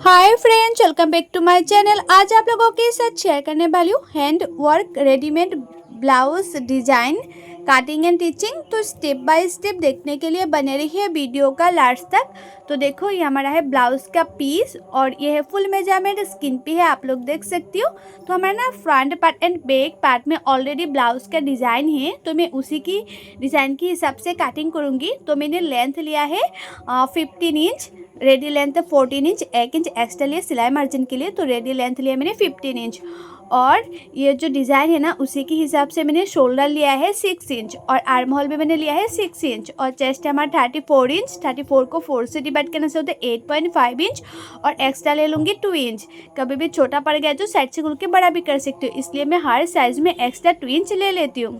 Hi friends, welcome back to my channel. आज आप लोगों के साथ शेयर करने वाली हूँ hand work readymade blouse design cutting and teaching. तो स्टेप बाय स्टेप देखने के लिए बने रहिए वीडियो का लास्ट तक। तो देखो, ये हमारा है ब्लाउज का पीस और ये है फुल मेजरमेंट स्किन पे है, आप लोग देख सकती हो। तो हमारा ना front part and back part में ऑलरेडी ब्लाउज का डिज़ाइन है, तो मैं उसी की डिज़ाइन के हिसाब से कटिंग करूँगी। तो मैंने लेंथ लिया है 15 inch, ready length 14 inch, 1 inch extra लिए सिलाई मार्जिन के लिए। तो रेडी लेंथ लिया मैंने 15 इंच और ये जो डिज़ाइन है ना उसी के हिसाब से मैंने शोल्डर लिया है 6 इंच और आर्म होल भी मैंने लिया है 6 इंच और चेस्ट है हमारा 34 इंच। 34 को 4 से डिवाइड करने से होता है 8.5 इंच और एक्स्ट्रा ले लूँगी 2 इंच। कभी भी छोटा पड़ गया तो साइड से खुल के बड़ा भी कर सकती हूँ, इसलिए मैं हर साइज़ में एक्स्ट्रा 2 इंच ले लेती हूँ।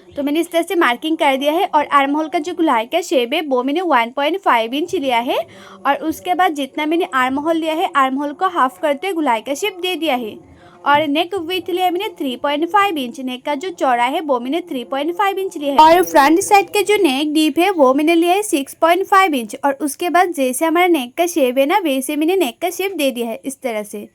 तो मैंने इस तरह से मार्किंग कर दिया है और आर्म होल का जो गुलाई का शेप है वो मैंने 1.5 इंच लिया है और उसके बाद जितना मैंने आर्म होल लिया है आर्म होल को हाफ करते हुए गुलाई का शेप दे दिया है। और नेक विड्थ लिया है मैंने 3.5 इंच, नेक का जो चौड़ा है वो मैंने 3.5 इंच लिया है और फ्रंट साइड के जो नेक डीप है वो मैंने लिया है 6.5 इंच। और उसके बाद जैसे हमारा नेक का शेप है ना वैसे मैंने नेक का शेप दे दिया है इस तरह से।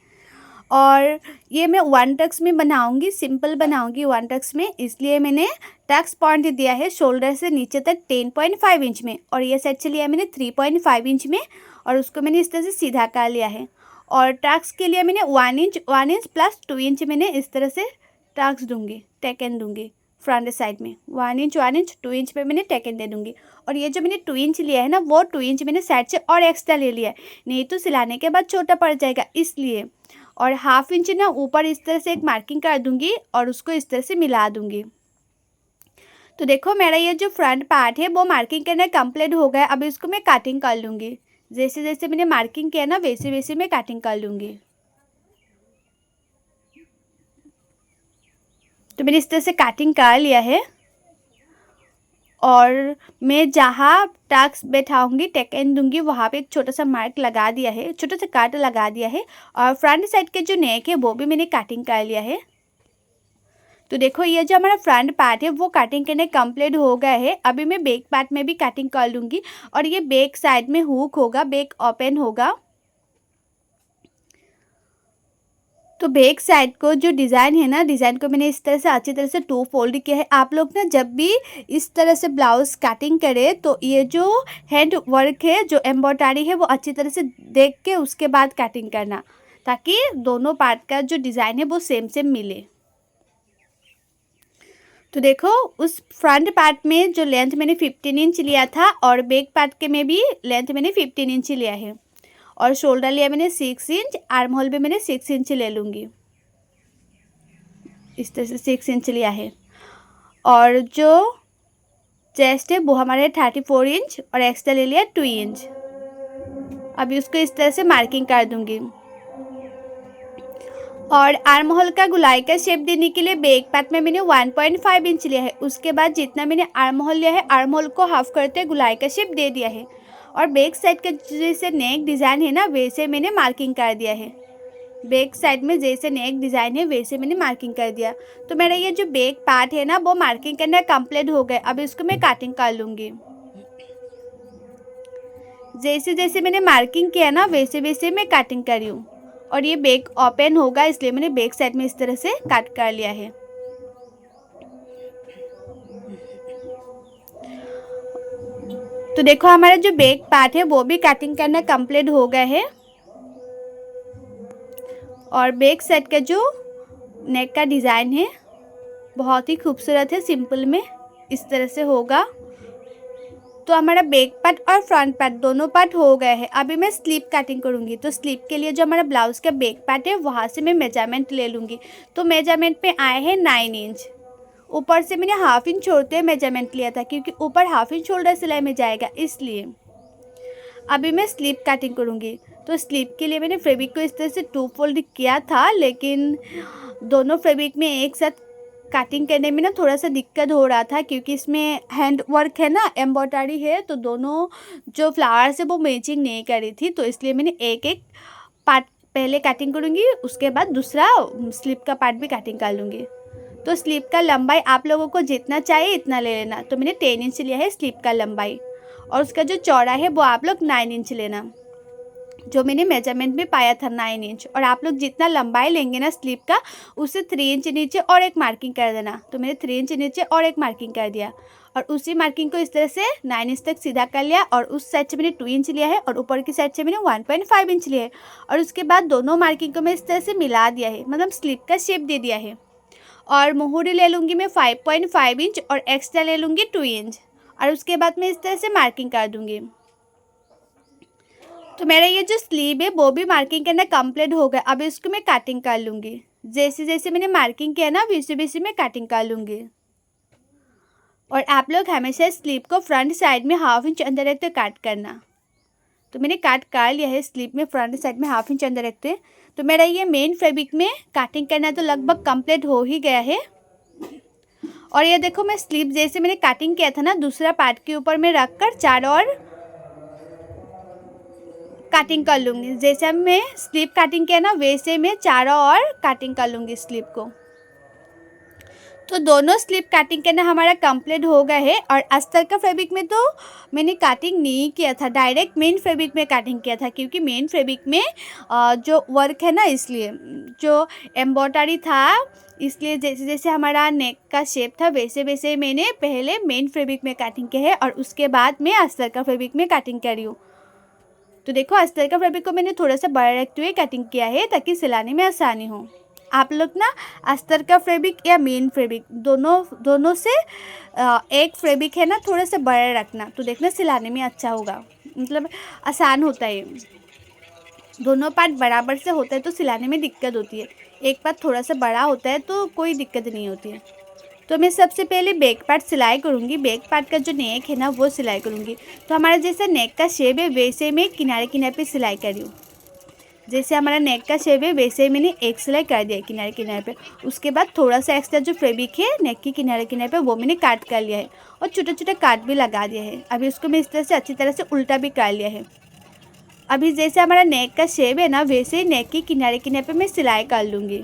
और ये मैं 1 टक्स में बनाऊंगी, सिंपल बनाऊंगी 1 टक्स में, इसलिए मैंने टक्स पॉइंट दिया है शोल्डर से नीचे तक 10.5 इंच में और ये साइड से लिया मैंने 3.5 इंच में और उसको मैंने इस तरह से सीधा कर लिया है। और टक्स के लिए मैंने 1 इंच प्लस 2 इंच मैंने इस तरह से टक्स दूंगी, टेकन दूंगी फ्रंट साइड में 1 इंच 2 इंच पे मैंने टेकन दे दूंगी। और ये जो मैंने 2 इंच लिया है ना वो 2 इंच मैंने साइड से और एक्स्ट्रा ले लिया है, नहीं तो सिलाने के बाद छोटा पड़ जाएगा इसलिए। और हाफ इंच ना ऊपर इस तरह से एक मार्किंग कर दूंगी और उसको इस तरह से मिला दूंगी। तो देखो मेरा ये जो फ्रंट पार्ट है वो मार्किंग करना कंप्लीट हो गया। अब इसको मैं कटिंग कर लूँगी, जैसे जैसे मैंने मार्किंग किया ना वैसे वैसे मैं कटिंग कर लूँगी। तो मैंने इस तरह से कटिंग कर लिया है और मैं जहाँ टक्स बैठाऊंगी टेकन दूंगी वहाँ पे एक छोटा सा मार्क लगा दिया है, छोटा सा काट लगा दिया है। और फ्रंट साइड के जो नेक है वो भी मैंने कटिंग कर लिया है। तो देखो ये जो हमारा फ्रंट पार्ट है वो कटिंग करने कंप्लीट हो गया है। अभी मैं बैक पार्ट में भी कटिंग कर लूँगी और ये बैक साइड में हुक होगा, बैक ओपन होगा। तो बैक साइड को जो डिज़ाइन है ना, डिज़ाइन को मैंने इस तरह से अच्छी तरह से 2 फोल्ड किया है। आप लोग ना जब भी इस तरह से ब्लाउज़ कटिंग करें तो ये जो हैंड वर्क है, जो एम्ब्रॉयडरी है वो अच्छी तरह से देख के उसके बाद कटिंग करना, ताकि दोनों पार्ट का जो डिज़ाइन है वो सेम सेम मिले। तो देखो उस फ्रंट पार्ट में जो लेंथ मैंने 15 इंच लिया था और बैक पार्ट के में भी लेंथ मैंने 15 इंच लिया है और शोल्डर लिया मैंने 6 इंच, आर्म होल भी मैंने 6 इंच ले लूँगी, इस तरह से 6 इंच लिया है। और जो चेस्ट है वो हमारे 34 इंच और एक्स्ट्रा ले लिया 2 इंच। अभी उसको इस तरह से मार्किंग कर दूँगी। और आर्म होल का गुलाई का शेप देने के लिए बैक पार्ट में मैंने 1.5 इंच लिया है। उसके बाद जितना मैंने आर्म होल लिया है आर्म होल को हाफ करते गुलाई का शेप दे दिया है और बैक साइड का जैसे नेक डिज़ाइन है ना वैसे मैंने मार्किंग कर दिया है। बैक साइड में जैसे नेक डिज़ाइन है वैसे मैंने मार्किंग कर दिया। तो मेरा ये जो बैक पार्ट है ना वो मार्किंग करना कंप्लीट हो गया। अब इसको मैं कटिंग कर लूँगी। जैसे जैसे मैंने मार्किंग किया ना वैसे वैसे मैं कटिंग करी हूँ। और ये बैक ओपन होगा इसलिए मैंने बैक साइड में इस तरह से कट कर लिया है। तो देखो हमारा जो बैक पार्ट है वो भी कटिंग करना कंप्लीट हो गया है और बैक साइड का जो नेक का डिज़ाइन है बहुत ही खूबसूरत है, सिंपल में इस तरह से होगा। तो हमारा बैक पार्ट और फ्रंट पार्ट दोनों पार्ट हो गए हैं। अभी मैं स्लीप कटिंग करूँगी। तो स्लीप के लिए जो हमारा ब्लाउज़ का बैक पार्ट है वहाँ से मैं मेजरमेंट ले लूँगी। तो मेजरमेंट पे आए हैं 9 इंच। ऊपर से मैंने हाफ इंच छोड़ते हुए मेजरमेंट लिया था क्योंकि ऊपर हाफ इंच शोल्डर सिलाई में जाएगा, इसलिए। अभी मैं स्लीप कटिंग करूँगी। तो स्लीप के लिए मैंने फैब्रिक को इस तरह से 2 फोल्ड किया था, लेकिन दोनों फैब्रिक में एक साथ कटिंग करने में ना थोड़ा सा दिक्कत हो रहा था क्योंकि इसमें हैंड वर्क है ना, एम्ब्रॉयडरी है, तो दोनों जो फ्लावर्स है वो मैचिंग नहीं कर रही थी। तो इसलिए मैंने एक एक पार्ट पहले कटिंग करूँगी, उसके बाद दूसरा स्लीप का पार्ट भी कटिंग कर लूँगी। तो स्लीप का लंबाई आप लोगों को जितना चाहिए इतना ले लेना। तो मैंने 10 इंच लिया है स्लीप का लंबाई और उसका जो चौड़ा है वो आप लोग 9 इंच लेना। जो मैंने मेजरमेंट में पाया था 9 इंच। और आप लोग जितना लंबाई लेंगे ना स्लीव का, उससे 3 इंच नीचे और एक मार्किंग कर देना। तो मैंने 3 इंच नीचे और एक मार्किंग कर दिया और उसी मार्किंग को इस तरह से 9 इंच तक सीधा कर लिया। और उस साइड से मैंने 2 इंच लिया है और ऊपर की साइड से मैंने 1.5 इंच लिया है। और उसके बाद दोनों मार्किंग को मैं इस तरह से मिला दिया है, मतलब स्लीव का शेप दे दिया है। और मुहूरी ले लूँगी मैं 5.5 इंच और एक्स्ट्रा ले लूँगी 2 इंच। और उसके बाद मैं इस तरह से मार्किंग कर दूँगी। तो मेरा ये जो स्लीव है वो भी मार्किंग करना कंप्लीट हो गया। अब इसको मैं कटिंग कर लूँगी। जैसे जैसे मैंने मार्किंग किया ना वैसे वैसे मैं कटिंग कर लूँगी। और आप लोग हमेशा स्लीव को फ्रंट साइड में 1/2 इंच अंदर रखते काट करना। तो मैंने काट कर लिया है स्लीव में फ्रंट साइड में 1/2 इंच अंदर रखते। तो मेरा ये मेन फैब्रिक में कटिंग करना तो लगभग कंप्लीट हो ही गया है। और ये देखो मैं स्लीव जैसे मैंने कटिंग किया था ना, दूसरा पार्ट के ऊपर मैं रख कर चारों ओर कटिंग कर लूँगी। जैसे मैं स्लीव कटिंग किया ना वैसे मैं चारों ओर कटिंग कर लूँगी स्लीव को। तो दोनों स्लीव कटिंग करना हमारा कंप्लीट हो गया है। और अस्तर का फैब्रिक में तो मैंने कटिंग नहीं किया था, डायरेक्ट मेन फैब्रिक में कटिंग किया था, क्योंकि मेन फैब्रिक में जो वर्क है ना, इसलिए जो एम्ब्रॉयडरी था, इसलिए जैसे जैसे हमारा नेक का शेप था वैसे वैसे मैंने पहले मेन फैब्रिक में कटिंग किया है और उसके बाद मैं अस्तर का फैब्रिक में कटिंग कर रही हूँ। तो देखो अस्तर का फैब्रिक को मैंने थोड़ा सा बड़ा रखते हुए कटिंग किया है ताकि सिलाने में आसानी हो। आप लोग ना अस्तर का फैब्रिक या मेन फैब्रिक दोनों से एक फैब्रिक है ना थोड़ा सा बड़ा रखना, तो देखना सिलाने में अच्छा होगा, मतलब आसान होता है। दोनों पार्ट बराबर से होता है तो सिलाने में दिक्कत होती है, एक पार्ट थोड़ा सा बड़ा होता है तो कोई दिक्कत नहीं होती है। तो मैं सबसे पहले बैक पार्ट सिलाई करूँगी। बैक पार्ट का जो नेक है ना वो सिलाई करूँगी। तो हमारा जैसा नेक का शेप है वैसे मैं किनारे किनारे पे सिलाई कर रही हूँ। जैसे हमारा नेक का शेप है वैसे ही मैंने एक सिलाई कर दिया किनारे किनारे पे। उसके बाद थोड़ा सा एक्स्ट्रा जो फैब्रिक है नेक के किनारे किनारे पे वो मैंने काट कर लिया है और छोटा छोटा काट भी लगा दिया है। अभी उसको मैं इस तरह से अच्छी तरह से उल्टा भी कर लिया है। अभी जैसे हमारा नेक का शेप है ना वैसे ही नेक के किनारे किनारे पे मैं सिलाई कर लूँगी,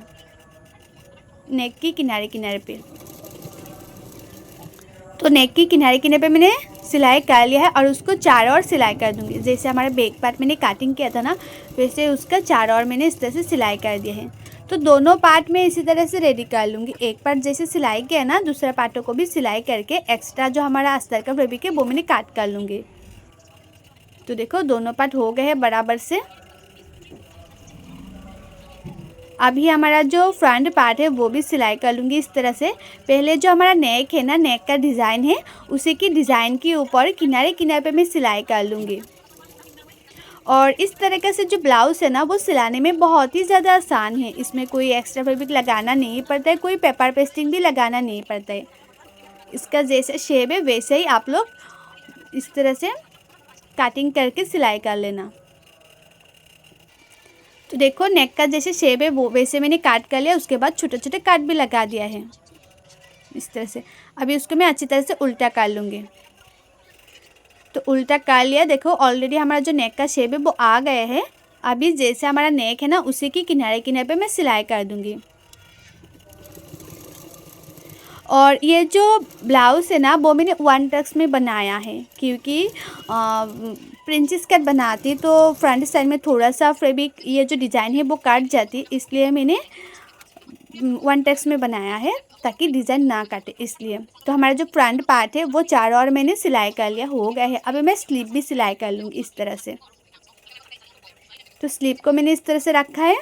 नेक के किनारे किनारे पे। तो नेक के किनारे किनारे पे मैंने सिलाई कर लिया है और उसको चारों ओर सिलाई कर दूंगी। जैसे हमारा बैक पार्ट मैंने कटिंग किया था ना वैसे उसका चारों ओर मैंने इस तरह से सिलाई कर दिया है। तो दोनों पार्ट में इसी तरह से रेडी कर लूँगी। एक पार्ट जैसे सिलाई किया ना दूसरा पार्टों को भी सिलाई करके एक्स्ट्रा जो हमारा अस्तर का फैब्रिक है वो मैंने काट कर लूँगी। तो देखो दोनों पार्ट हो गए हैं बराबर से। अभी हमारा जो फ्रंट पार्ट है वो भी सिलाई कर लूँगी इस तरह से। पहले जो हमारा नेक है ना, नेक का डिज़ाइन है उसी की डिज़ाइन के ऊपर किनारे किनारे पे मैं सिलाई कर लूँगी। और इस तरीके से जो ब्लाउज़ है ना वो सिलाने में बहुत ही ज़्यादा आसान है। इसमें कोई एक्स्ट्रा फैब्रिक लगाना नहीं पड़ता है, कोई पेपर पेस्टिंग भी लगाना नहीं पड़ता है। इसका जैसे शेप है वैसे ही आप लोग इस तरह से कटिंग करके सिलाई कर लेना। तो देखो नेक का जैसे शेप है वो वैसे मैंने काट कर लिया, उसके बाद छोटे छोटे काट भी लगा दिया है इस तरह से। अभी उसको मैं अच्छी तरह से उल्टा कर लूँगी। तो उल्टा कर लिया, देखो ऑलरेडी हमारा जो नेक का शेप है वो आ गया है। अभी जैसे हमारा नेक है ना उसी की किनारे किनारे पे मैं सिलाई कर दूँगी। और ये जो ब्लाउज़ है ना वो मैंने 1 टक्स में बनाया है, क्योंकि प्रिंसेस कट बनाती तो फ्रंट साइड में थोड़ा सा फैब्रिक ये जो डिज़ाइन है वो काट जाती, इसलिए मैंने 1 टक्स में बनाया है ताकि डिज़ाइन ना काटे इसलिए। तो हमारा जो फ्रंट पार्ट है वो चारों ओर मैंने सिलाई कर लिया, हो गया है। अभी मैं स्लीव भी सिलाई कर लूँगी इस तरह से। तो स्लीव को मैंने इस तरह से रखा है,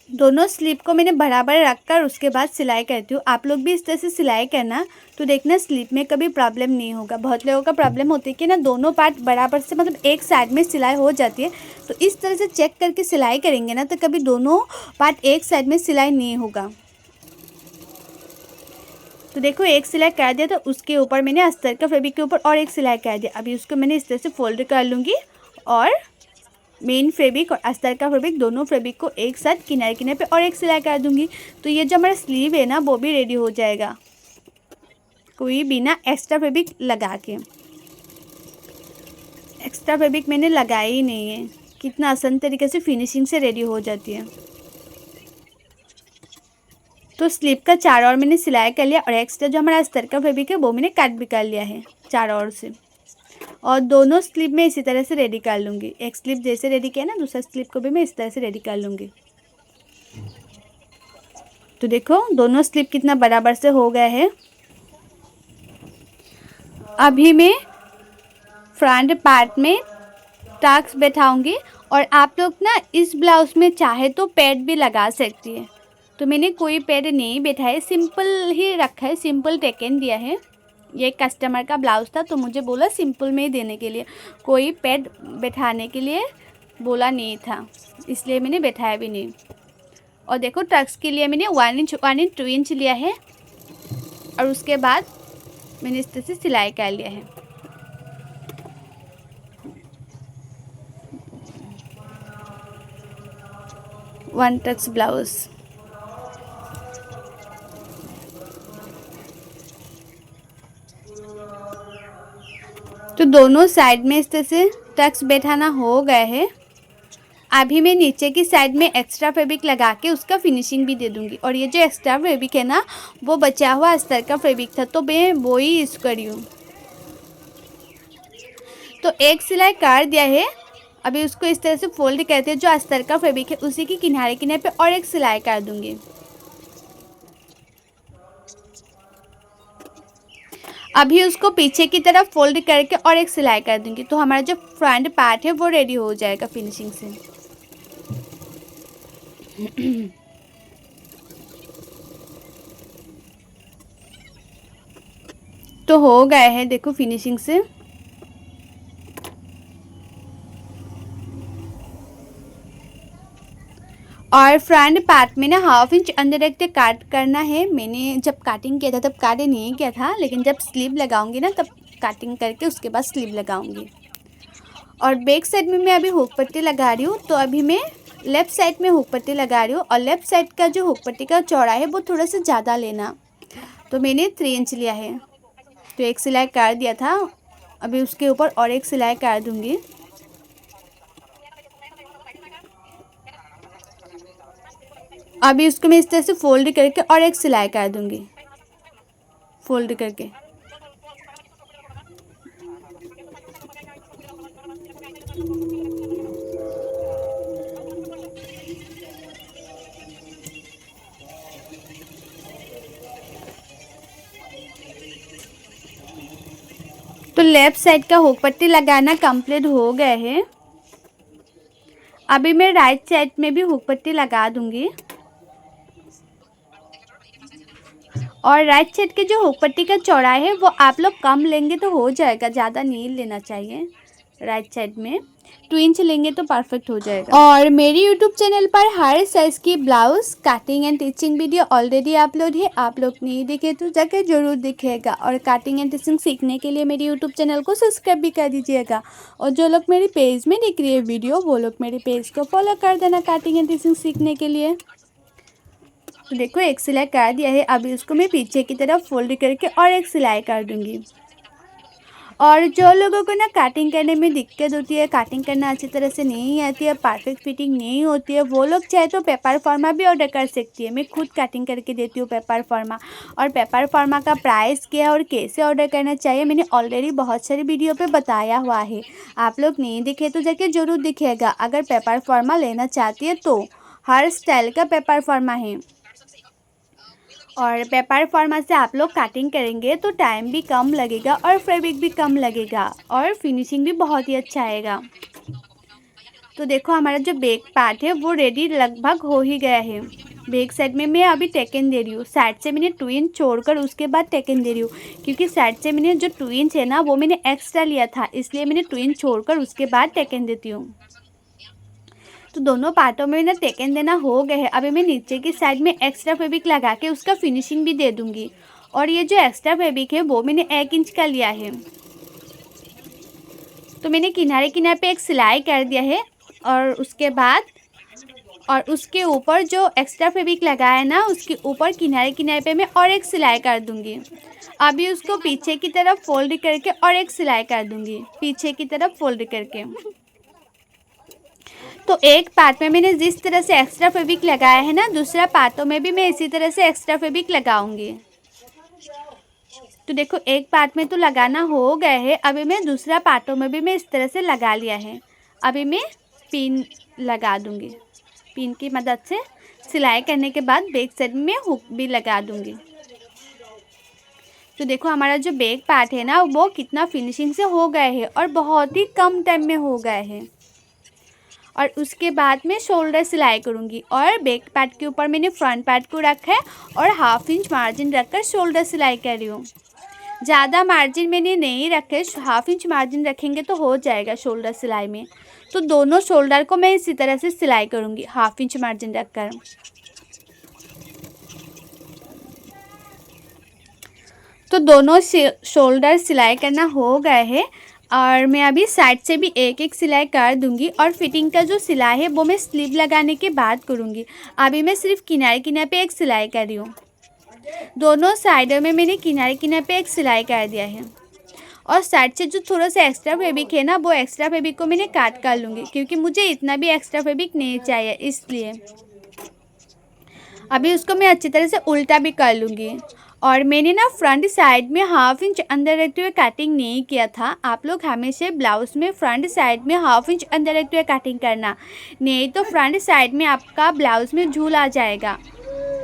दोनों स्लीव को मैंने बराबर रखकर उसके बाद सिलाई करती हूँ। आप लोग भी इस तरह से सिलाई करना, तो देखना स्लीव में कभी प्रॉब्लम नहीं होगा। बहुत लोगों का प्रॉब्लम होती है कि ना दोनों पार्ट बराबर से मतलब एक साइड में सिलाई हो जाती है, तो इस तरह से चेक करके सिलाई करेंगे ना तो कभी दोनों पार्ट एक साइड में सिलाई नहीं होगा। तो देखो एक सिलाई कर दिया, तो उसके ऊपर मैंने अस्तर का फैब्रिक के ऊपर और एक सिलाई कर दिया। अभी उसको मैंने इस तरह से फोल्ड कर लूँगी और मेन फैब्रिक और अस्तर का फैब्रिक दोनों फैब्रिक को एक साथ किनारे किनारे पे और एक सिलाई कर दूंगी। तो ये जो हमारा स्लीव है ना वो भी रेडी हो जाएगा, कोई बिना एक्स्ट्रा फैब्रिक लगा के। एक्स्ट्रा फैब्रिक मैंने लगाया ही नहीं है, कितना आसान तरीके से फिनिशिंग से रेडी हो जाती है। तो स्लीव का चारों ओर मैंने सिलाई कर लिया और एक्स्ट्रा जो हमारा अस्तर का फैब्रिक है वो मैंने कट भी कर लिया है चारों ओर से। और दोनों स्लीव में इसी तरह से रेडी कर लूँगी। एक स्लीव जैसे रेडी किया ना, दूसरा स्लीव को भी मैं इस तरह से रेडी कर लूँगी। तो देखो दोनों स्लीव कितना बराबर से हो गया है। अभी मैं फ्रंट पार्ट में टक्स बैठाऊंगी और आप लोग ना इस ब्लाउज में चाहे तो पैड भी लगा सकती है। तो मैंने कोई पैड नहीं बैठाया, सिंपल ही रखा है, सिंपल टेकन दिया है। ये कस्टमर का ब्लाउज था तो मुझे बोला सिंपल में ही देने के लिए, कोई पैड बैठाने के लिए बोला नहीं था, इसलिए मैंने बैठाया भी नहीं। और देखो टक्स के लिए मैंने 1 इंच 2 इंच लिया है और उसके बाद मैंने इस तरह से सिलाई कर लिया है। One Tux blouse. तो दोनों साइड में इस तरह से टक्स बैठाना हो गया है। अभी मैं नीचे की साइड में एक्स्ट्रा फैब्रिक लगा के उसका फिनिशिंग भी दे दूंगी। और ये जो एक्स्ट्रा फैब्रिक है ना, वो बचा हुआ अस्तर का फैब्रिक था तो मैं वो ही यूज़ करी हूँ। तो एक सिलाई कर दिया है। अभी उसको इस तरह से फोल्ड करते हैं, जो अस्तर का फैब्रिक है उसी की किनारे किनारे पे और एक सिलाई कर दूंगी। अभी उसको पीछे की तरफ फोल्ड करके और एक सिलाई कर दूंगी। तो हमारा जो फ्रंट पार्ट है वो रेडी हो जाएगा फिनिशिंग से। तो हो गए हैं देखो फिनिशिंग से। और फ्रंट पार्ट में ना 1/2 इंच अंदर रख के काट करना है। मैंने जब काटिंग किया था तब काटे नहीं किया था, लेकिन जब स्लीव लगाऊंगी ना तब काटिंग करके उसके बाद स्लीव लगाऊंगी। और बैक साइड में मैं अभी हुक पट्टी लगा रही हूँ। तो अभी मैं लेफ़्ट साइड में हुक पट्टी लगा रही हूँ और लेफ़्ट साइड का जो हुक पट्टी का चौड़ा है वो थोड़ा सा ज़्यादा लेना। तो मैंने 3 इंच लिया है। तो एक सिलाई कर दिया था, अभी उसके ऊपर और एक सिलाई कर दूँगी। अभी उसको मैं इस तरह से फोल्ड करके और एक सिलाई कर दूँगी, फोल्ड करके। तो लेफ़्ट साइड का हुक पट्टी लगाना कंप्लीट हो गया है। अभी मैं राइट साइड में भी हुक पट्टी लगा दूंगी। और राइट साइड के जो हुक पट्टी का चौड़ाई है वो आप लोग कम लेंगे तो हो जाएगा, ज़्यादा नहीं लेना चाहिए। राइट साइड में 2 इंच लेंगे तो परफेक्ट हो जाएगा। और मेरी यूट्यूब चैनल पर हर साइज़ की blouse cutting and teaching video already upload है, आप लोग नहीं देखे तो जाके ज़रूर दिखेगा। और कटिंग एंड टीचिंग सीखने के लिए मेरी यूट्यूब चैनल को सब्सक्राइब भी कर दीजिएगा। और जो लोग मेरे पेज में देख रही है वीडियो वो लोग मेरे पेज को फॉलो कर देना कटिंग एंड टीचिंग सीखने के लिए। तो देखो एक सिलाई कर दिया है। अभी उसको मैं पीछे की तरफ फोल्ड करके और एक सिलाई कर दूंगी। और जो लोगों को ना कटिंग करने में दिक्कत होती है, कटिंग करना अच्छी तरह से नहीं आती है, परफेक्ट फिटिंग नहीं होती है, वो लोग चाहे तो पेपर फॉर्मा भी ऑर्डर कर सकती है। मैं खुद कटिंग करके देती हूँ पेपर फॉर्मा। और पेपर फॉर्मा का प्राइस क्या है और कैसे ऑर्डर करना चाहिए मैंने ऑलरेडी बहुत सारी वीडियो पे बताया हुआ है, आप लोग नहीं दिखे तो जाके ज़रूर दिखेगा। अगर पेपर फॉर्मा लेना चाहती है तो हर स्टाइल का पेपर फॉर्मा है। और पेपर फॉर्मा से आप लोग कटिंग करेंगे तो टाइम भी कम लगेगा और फैब्रिक भी कम लगेगा और फिनिशिंग भी बहुत ही अच्छा आएगा। तो देखो हमारा जो बैक पार्ट है वो रेडी लगभग हो ही गया है। बैक साइड में मैं अभी टेकन दे रही हूँ। साइड से मैंने 2 इंच छोड़कर उसके बाद टेकन दे रही हूँ, क्योंकि साइड से मैंने जो 2 इंच है ना वो मैंने एक्स्ट्रा लिया था, इसलिए मैंने 2 इंच छोड़कर उसके बाद टेकन देती हूँ। तो दोनों पार्टों में ना टेकन देना हो गए है। अभी मैं नीचे की साइड में एक्स्ट्रा फैब्रिक लगा के उसका फिनिशिंग भी दे दूंगी। और ये जो एक्स्ट्रा फैब्रिक है वो मैंने 1 इंच का लिया है। तो मैंने किनारे किनारे पे एक सिलाई कर दिया है और उसके बाद और उसके ऊपर जो एक्स्ट्रा फैब्रिक लगाया है ना उसके ऊपर किनारे किनारे पे मैं और एक सिलाई कर दूंगी। अभी उसको पीछे की तरफ फोल्ड करके और एक सिलाई कर दूंगी, पीछे की तरफ फोल्ड करके। तो एक पार्ट में मैंने जिस तरह से एक्स्ट्रा फैब्रिक लगाया है ना, दूसरा पार्टों में भी मैं इसी तरह से एक्स्ट्रा फैब्रिक लगाऊंगी। तो देखो एक पार्ट में तो लगाना हो गया है, अभी मैं दूसरा पार्टों में भी मैं इस तरह से लगा लिया है। अभी मैं पिन लगा दूंगी। पिन की मदद से सिलाई करने के बाद बैक साइड में हुक भी लगा दूंगी। तो देखो हमारा जो बैक पार्ट है ना वो कितना फिनिशिंग से हो गया है और बहुत ही कम टाइम में हो गया है। और उसके बाद मैं शोल्डर सिलाई करूँगी और बैक पार्ट के ऊपर मैंने फ्रंट पार्ट को रखा है और 1/2 इंच मार्जिन रखकर शोल्डर सिलाई कर रही हूँ। ज़्यादा मार्जिन मैंने नहीं रखे, 1/2 इंच मार्जिन रखेंगे तो हो जाएगा शोल्डर सिलाई में। तो दोनों शोल्डर को मैं इसी तरह से सिलाई करूँगी 1/2 इंच मार्जिन रखकर। तो दोनों शोल्डर सिलाई करना हो गए है और मैं अभी साइड से भी एक एक सिलाई कर दूंगी। और फिटिंग का जो सिलाई है वो मैं स्लीव लगाने के बाद करूँगी। अभी मैं सिर्फ किनारे किनारे पे एक सिलाई कर रही हूँ। दोनों साइडों में मैंने किनारे किनारे पे एक सिलाई कर दिया है। और साइड से जो थोड़ा सा एक्स्ट्रा फैब्रिक है ना वो एक्स्ट्रा फैब्रिक को मैंने काट कर लूँगी, क्योंकि मुझे इतना भी एक्स्ट्रा फैब्रिक नहीं चाहिए, इसलिए अभी उसको मैं अच्छी तरह से उल्टा भी कर लूँगी। और मैंने ना फ्रंट साइड में 1/2 इंच अंदर रखते हुए कटिंग नहीं किया था। आप लोग हमेशा ब्लाउज़ में फ्रंट साइड में 1/2 इंच अंदर रखते हुए कटिंग करना, नहीं तो फ्रंट साइड में आपका ब्लाउज़ में झूल आ जाएगा।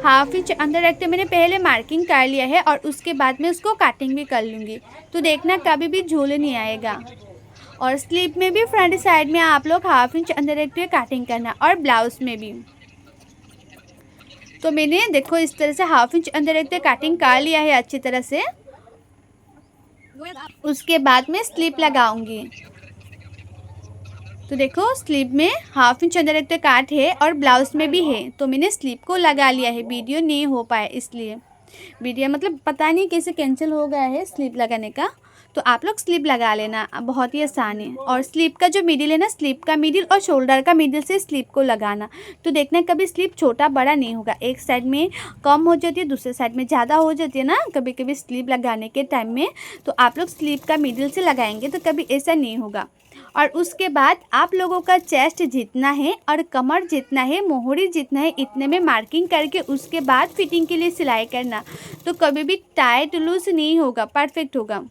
1/2 इंच अंदर रखते मैंने पहले मार्किंग कर लिया है और उसके बाद में उसको कटिंग भी कर लूँगी, तो देखना कभी भी झूल नहीं आएगा। और स्लीव में भी फ्रंट साइड में आप लोग 1/2 इंच अंदर रखते हुए कटिंग करना और ब्लाउज़ में भी। तो मैंने देखो इस तरह से 1/2 इंच अंदर रखते कटिंग कर लिया है अच्छी तरह से। उसके बाद मैं स्लीव लगाऊंगी। तो देखो स्लीव में 1/2 इंच अंदर रखते काट है और ब्लाउज में भी है, तो मैंने स्लीव को लगा लिया है। वीडियो नहीं हो पाया इसलिए, वीडियो मतलब पता नहीं कैसे कैंसिल हो गया है स्लीव लगाने का। तो आप लोग स्लीव लगा लेना, बहुत ही आसान है। और स्लीव का जो मिडिल है ना, स्लीव का मिडिल और शोल्डर का मिडिल से स्लीव को लगाना, तो देखना कभी स्लीव छोटा बड़ा नहीं होगा। एक साइड में कम हो जाती है, दूसरे साइड में ज़्यादा हो जाती है ना कभी कभी स्लीव लगाने के टाइम में। तो आप लोग स्लीव का मिडिल से लगाएंगे तो कभी ऐसा नहीं होगा। और उसके बाद आप लोगों का चेस्ट जितना है और कमर जितना है, मोहरी जितना है, इतने में मार्किंग करके उसके बाद फिटिंग के लिए सिलाई करना, तो कभी भी टाइट लूज नहीं होगा, परफेक्ट होगा।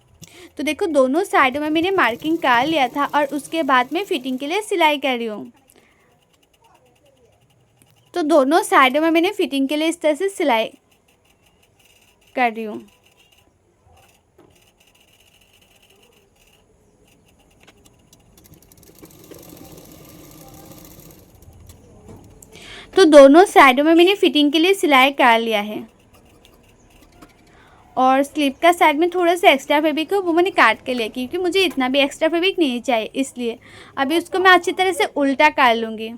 तो देखो दोनों साइडों में मैंने मार्किंग कर लिया था और उसके बाद में फिटिंग के लिए सिलाई कर रही हूँ। तो दोनों साइडों में मैंने फिटिंग के लिए इस तरह से सिलाई कर रही हूँ। तो दोनों साइडों में मैंने फिटिंग के लिए सिलाई कर लिया है। और स्लीव का साइड में थोड़ा सा एक्स्ट्रा फैब्रिक है वो मैंने काट के लिया, क्योंकि मुझे इतना भी एक्स्ट्रा फैब्रिक नहीं चाहिए, इसलिए अभी उसको मैं अच्छी तरह से उल्टा कर लूँगी।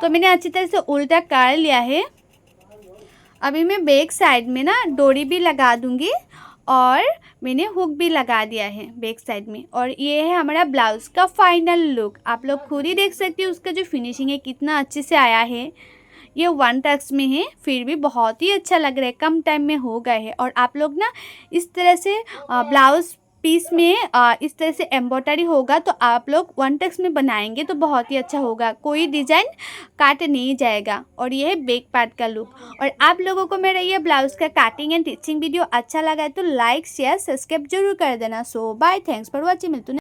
तो मैंने अच्छी तरह से उल्टा कर लिया है। अभी मैं बैक साइड में ना डोरी भी लगा दूँगी और मैंने हुक भी लगा दिया है बैक साइड में। और ये है हमारा ब्लाउज़ का फाइनल लुक। आप लोग खुद ही देख सकते हो उसका जो फिनिशिंग है कितना अच्छे से आया है। ये 1 टक्स में है, फिर भी बहुत ही अच्छा लग रहा है, कम टाइम में हो गए है। और आप लोग ना इस तरह से ब्लाउज़ पीस में इस तरह से एम्ब्रॉयडरी होगा तो आप लोग 1 टक्स में बनाएंगे तो बहुत ही अच्छा होगा, कोई डिज़ाइन काट नहीं जाएगा। और ये है बैक पार्ट का लुक। और आप लोगों को मेरा ये ब्लाउज़ का कटिंग एंड टिचिंग वीडियो अच्छा लगा है तो लाइक शेयर सब्सक्राइब जरूर कर देना। सो बाय, थैंक्स फॉर वॉचिंग। मिलते हैं